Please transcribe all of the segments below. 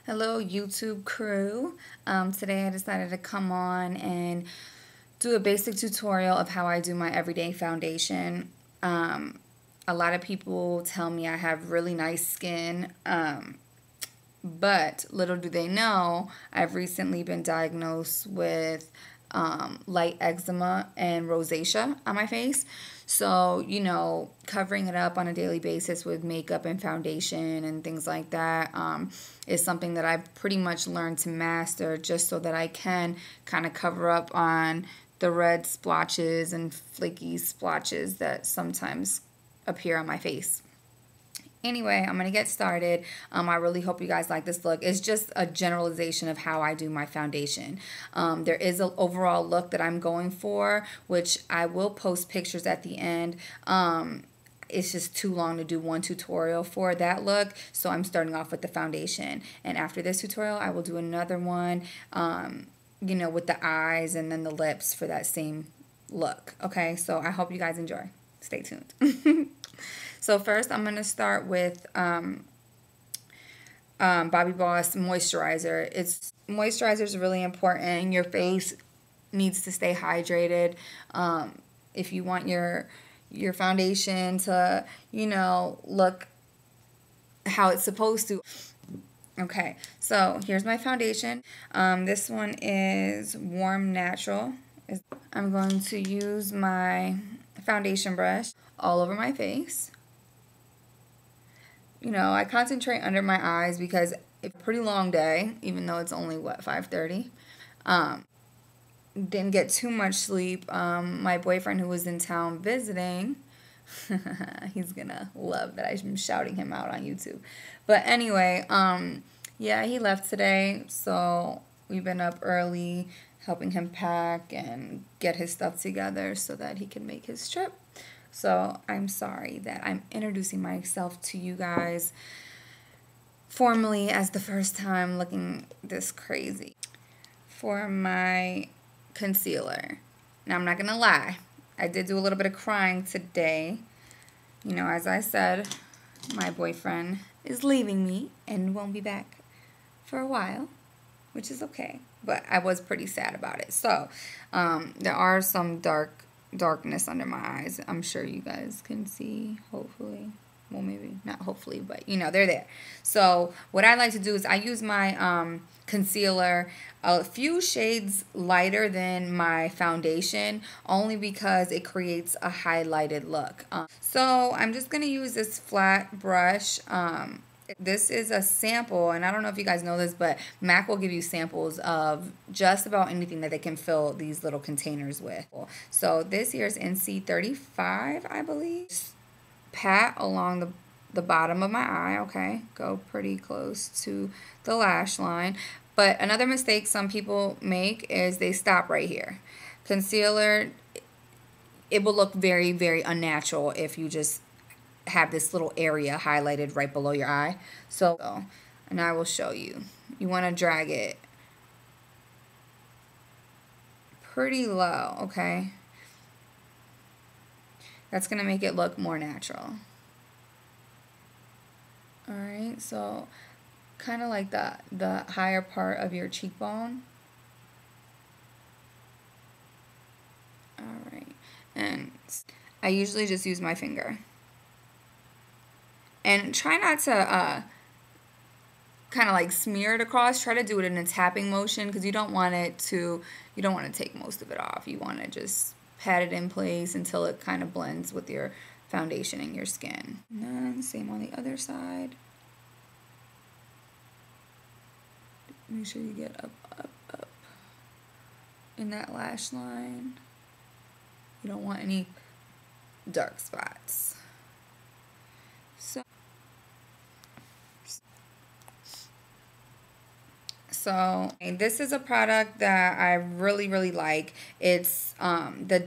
Hello YouTube crew. Today I decided to come on and do a basic tutorial of how I do my everyday foundation. A lot of people tell me I have really nice skin, but little do they know I've recently been diagnosed with light eczema and rosacea on my face. So, covering it up on a daily basis with makeup and foundation and things like that is something that I've pretty much learned to master just so that I can kind of cover up on the red splotches and flaky splotches that sometimes appear on my face. Anyway, I'm going to get started. I really hope you guys like this look. It's just a generalization of how I do my foundation. There is an overall look that I'm going for, which I will post pictures at the end. It's just too long to do one tutorial for that look, so I'm starting off with the foundation. And after this tutorial, I will do another one, with the eyes and then the lips for that same look. Okay, so I hope you guys enjoy. Stay tuned. So first, I'm going to start with Bobbi Boss moisturizer. Moisturizer is really important. Your face needs to stay hydrated. If you want your foundation to, look how it's supposed to. Okay, so here's my foundation. This one is Warm Natural. I'm going to use my foundation brush all over my face. I concentrate under my eyes because it's a pretty long day, even though it's only, 5:30. Didn't get too much sleep. My boyfriend who was in town visiting, he's gonna love that I'm shouting him out on YouTube. But anyway, yeah, he left today, so we've been up early helping him pack and get his stuff together so that he can make his trip. So I'm sorry that I'm introducing myself to you guys formally as the first time looking this crazy. For my concealer. Now I'm not going to lie. I did do a little bit of crying today. As I said, my boyfriend is leaving me and won't be back for a while, which is okay. But I was pretty sad about it. So there are some darkness under my eyes. I'm sure you guys can see, hopefully. Well, maybe not hopefully, but they're there. So what I like to do is I use my concealer a few shades lighter than my foundation, only because it creates a highlighted look. So I'm just going to use this flat brush. This is a sample, and I don't know if you guys know this, but MAC will give you samples of just about anything that they can fill these little containers with. So this here is NC35, I believe. Just pat along the bottom of my eye, okay? Go pretty close to the lash line. But another mistake some people make is they stop right here. Concealer, it will look very, very unnatural if you just have this little area highlighted right below your eye. So, and I will show you. You want to drag it pretty low, okay? That's going to make it look more natural. Alright, so kind of like the higher part of your cheekbone. Alright, and I usually just use my finger. And try not to kind of like smear it across. Try to do it in a tapping motion because you don't want to take most of it off. You want to just pat it in place until it kind of blends with your foundation and your skin. And then same on the other side. Make sure you get up in that lash line. You don't want any dark spots. So this is a product that I really, really like. It's the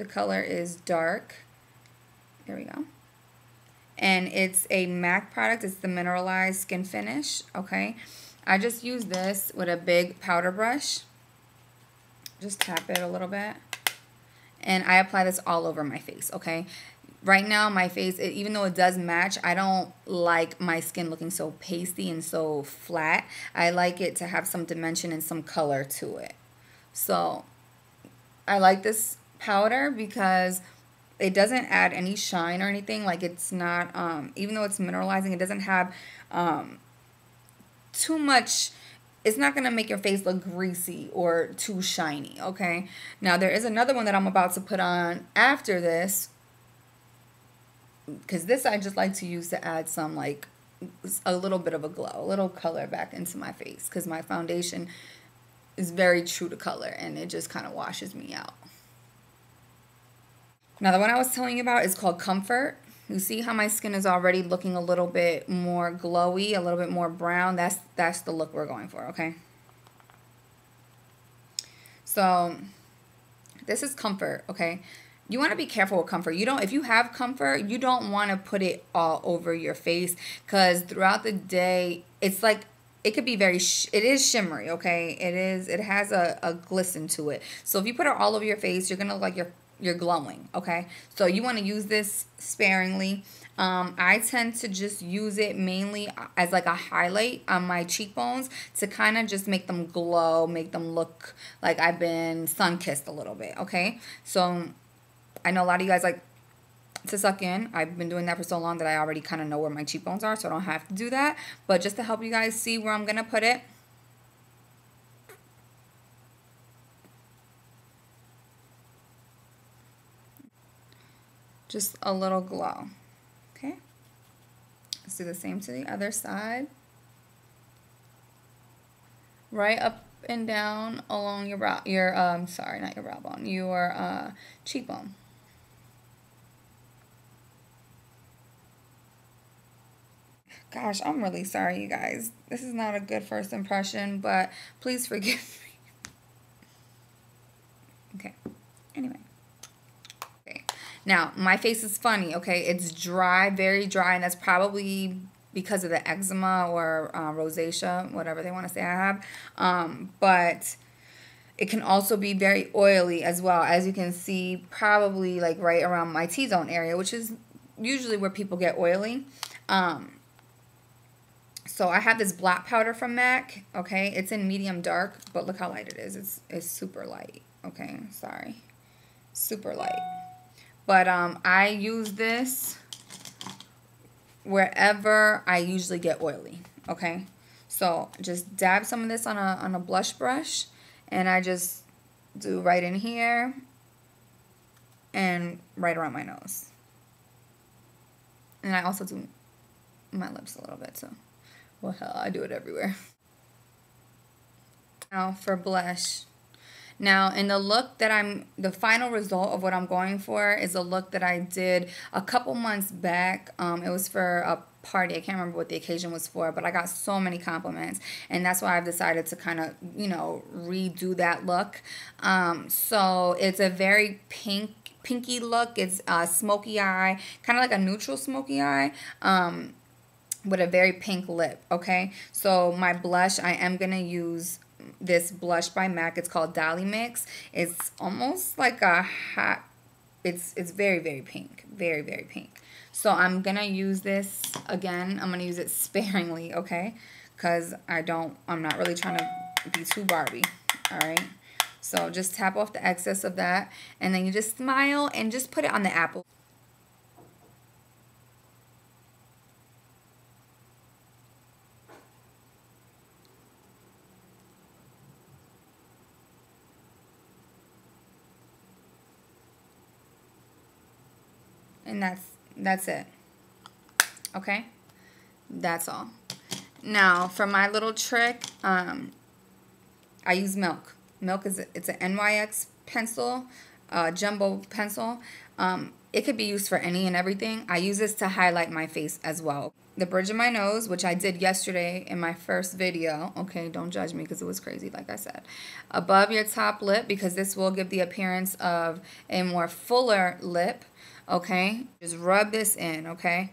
color is dark. There we go. And it's a MAC product. It's the Mineralized Skin Finish, okay? I just use this with a big powder brush. Just tap it a little bit. And I apply this all over my face, okay? right now my face, even though it does match, I don't like my skin looking so pasty and so flat. I like it to have some dimension and some color to it. So I like this powder because it doesn't add any shine or anything. Like, it's not, even though it's mineralizing, it doesn't have too much. It's not going to make your face look greasy or too shiny, okay? Now, there is another one that I'm about to put on after this, because this I just like to use to add some, like, a little bit of a glow, a little color back into my face, because my foundation is very true to color, and it just kind of washes me out. Now, the one I was telling you about is called Comfort. You see how my skin is already looking a little bit more glowy, a little bit more brown? That's the look we're going for, okay? So, this is Comfort, okay? You want to be careful with Comfort. If you have Comfort, you don't want to put it all over your face, because throughout the day, it's like, it could be it is shimmery, okay? It has a glisten to it. So if you put it all over your face, you're going to look like you're glowing, okay? So you want to use this sparingly. I tend to just use it mainly as like a highlight on my cheekbones to kind of just make them glow, make them look like I've been sun-kissed a little bit, okay? So I know a lot of you guys like to suck in. I've been doing that for so long that I already kind of know where my cheekbones are, so I don't have to do that. But just to help you guys see where I'm going to put it, just a little glow, okay? Let's do the same to the other side. Right up and down along your brow, sorry, not your brow bone, your cheekbone. Gosh, I'm really sorry, you guys. This is not a good first impression, but please forgive me. Okay, anyway. Okay, now, my face is funny, okay? It's dry, very dry, and that's probably because of the eczema or rosacea, whatever they want to say I have. But it can also be very oily as well. As you can see, probably like right around my T-zone area, which is usually where people get oily. So I have this black powder from MAC, okay? It's in medium dark, but look how light it is. It's super light, okay? Sorry. Super light. But I use this wherever I usually get oily, okay? So just dab some of this on a blush brush, and I just do right in here and right around my nose. And I also do my lips a little bit, so, well, hell, I do it everywhere. Now for blush. Now, in the look that the final result of what I'm going for is a look that I did a couple months back. It was for a party. I can't remember what the occasion was for, but I got so many compliments, and that's why I've decided to kind of, redo that look. So it's a very pinky look. It's a smoky eye, kind of like a neutral smoky eye, with a very pink lip, okay? So my blush, I am going to use this blush by MAC. It's called Dolly Mix. It's almost like a hot, it's very, very pink. Very, very pink. So I'm going to use this, again, I'm going to use it sparingly, okay? Because I'm not really trying to be too Barbie, all right? So just tap off the excess of that, and then you just smile and just put it on the apple. And that's it. Okay? That's all. Now, for my little trick, I use milk. Milk it's an NYX pencil, jumbo pencil. It could be used for any and everything. I use this to highlight my face as well. The bridge of my nose, which I did yesterday in my first video. Okay, don't judge me because it was crazy, like I said. Above your top lip, because this will give the appearance of a more fuller lip. Okay, just rub this in, okay?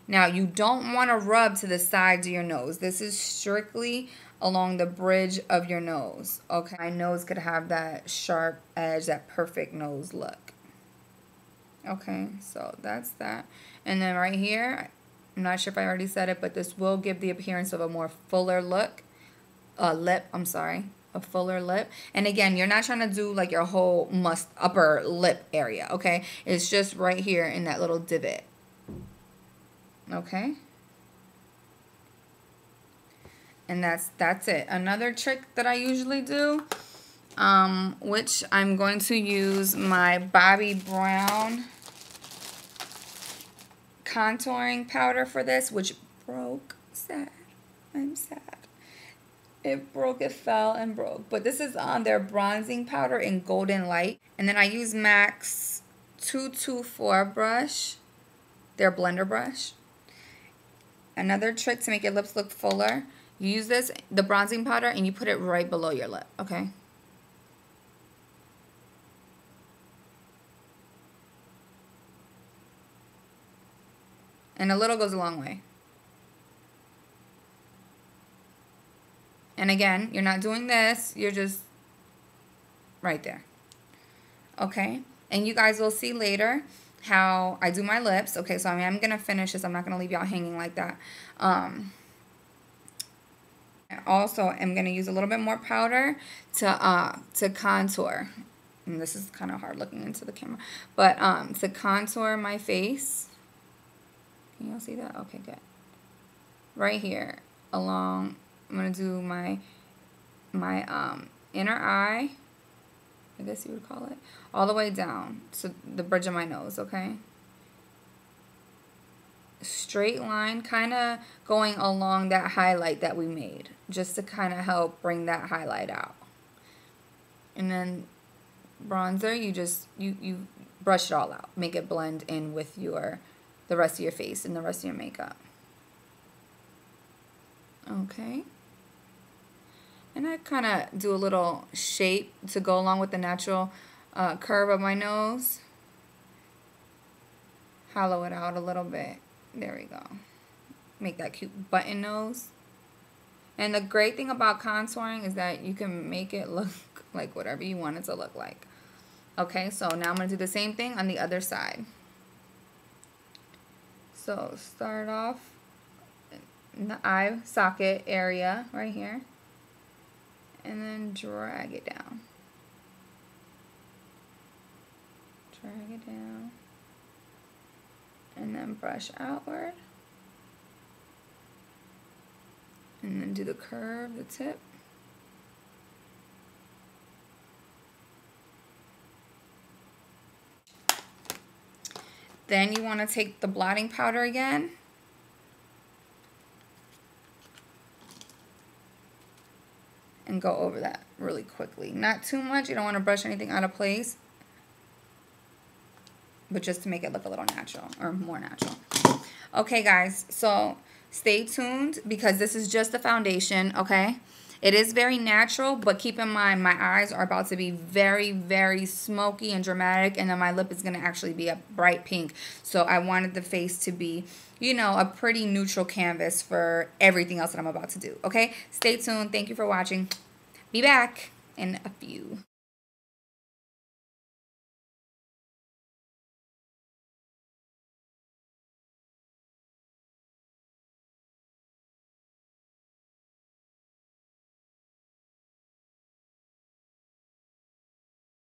Now, you don't want to rub to the sides of your nose. This is strictly along the bridge of your nose, okay? My nose could have that sharp edge, that perfect nose look. Okay, so that's that. And then right here, I'm not sure if I already said it, but this will give the appearance of a more fuller look. Lip, I'm sorry. A fuller lip. And again, you're not trying to do like your whole upper lip area, okay? It's just right here in that little divot. Okay? And that's it. Another trick that I usually do, which I'm going to use my Bobbi Brown contouring powder for this, which broke. Sad. I'm sad. It broke, it fell and broke. But this is on their bronzing powder in Golden Light. And then I use MAC's 224 brush, their blender brush. Another trick to make your lips look fuller, you use this, the bronzing powder, and you put it right below your lip, okay? And a little goes a long way. And again, you're not doing this, you're just right there. Okay? And you guys will see later how I do my lips. Okay, so I'm going to finish this. I'm not going to leave y'all hanging like that. I also am going to use a little bit more powder to contour. And this is kind of hard looking into the camera. But to contour my face. Can y'all see that? Okay, good. Right here along... I'm going to do my inner eye, I guess you would call it, all the way down to the bridge of my nose, okay? Straight line, kind of going along that highlight that we made, just to kind of help bring that highlight out. And then bronzer, you brush it all out. Make it blend in with the rest of your face and the rest of your makeup. Okay. And I kind of do a little shape to go along with the natural curve of my nose. Hollow it out a little bit. There we go. Make that cute button nose. And the great thing about contouring is that you can make it look like whatever you want it to look like. Okay, so now I'm going to do the same thing on the other side. So start off in the eye socket area right here. And then drag it down. Drag it down. And then brush outward. And then do the curve, the tip. Then you want to take the blotting powder again. And go over that really quickly. Not too much. You don't want to brush anything out of place. But just to make it look a little natural or more natural. Okay, guys. So stay tuned because this is just the foundation, okay? It is very natural, but keep in mind my eyes are about to be very, very smoky and dramatic. And then my lip is going to actually be a bright pink. So I wanted the face to be, you know, a pretty neutral canvas for everything else that I'm about to do. Okay, stay tuned. Thank you for watching. Be back in a few.